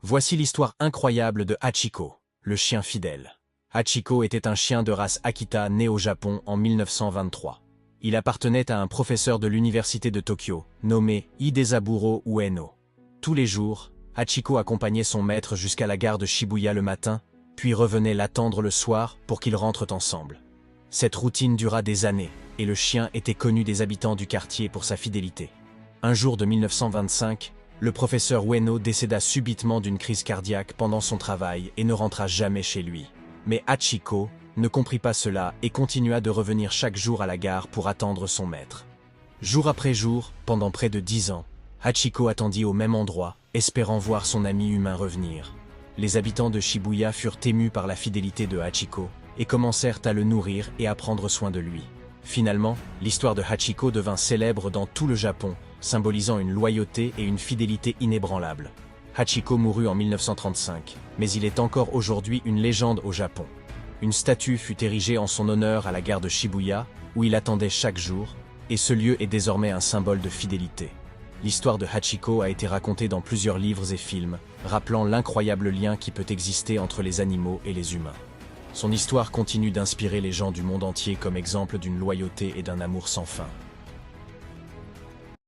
Voici l'histoire incroyable de Hachiko, le chien fidèle. Hachiko était un chien de race Akita né au Japon en 1923. Il appartenait à un professeur de l'université de Tokyo, nommé Hidezaburo Ueno. Tous les jours, Hachiko accompagnait son maître jusqu'à la gare de Shibuya le matin, puis revenait l'attendre le soir pour qu'ils rentrent ensemble. Cette routine dura des années, et le chien était connu des habitants du quartier pour sa fidélité. Un jour de 1925, le professeur Ueno décéda subitement d'une crise cardiaque pendant son travail et ne rentra jamais chez lui. Mais Hachiko ne comprit pas cela et continua de revenir chaque jour à la gare pour attendre son maître. Jour après jour, pendant près de 10 ans, Hachiko attendit au même endroit, espérant voir son ami humain revenir. Les habitants de Shibuya furent émus par la fidélité de Hachiko et commencèrent à le nourrir et à prendre soin de lui. Finalement, l'histoire de Hachiko devint célèbre dans tout le Japon, symbolisant une loyauté et une fidélité inébranlables. Hachiko mourut en 1935, mais il est encore aujourd'hui une légende au Japon. Une statue fut érigée en son honneur à la gare de Shibuya, où il attendait chaque jour, et ce lieu est désormais un symbole de fidélité. L'histoire de Hachiko a été racontée dans plusieurs livres et films, rappelant l'incroyable lien qui peut exister entre les animaux et les humains. Son histoire continue d'inspirer les gens du monde entier comme exemple d'une loyauté et d'un amour sans fin.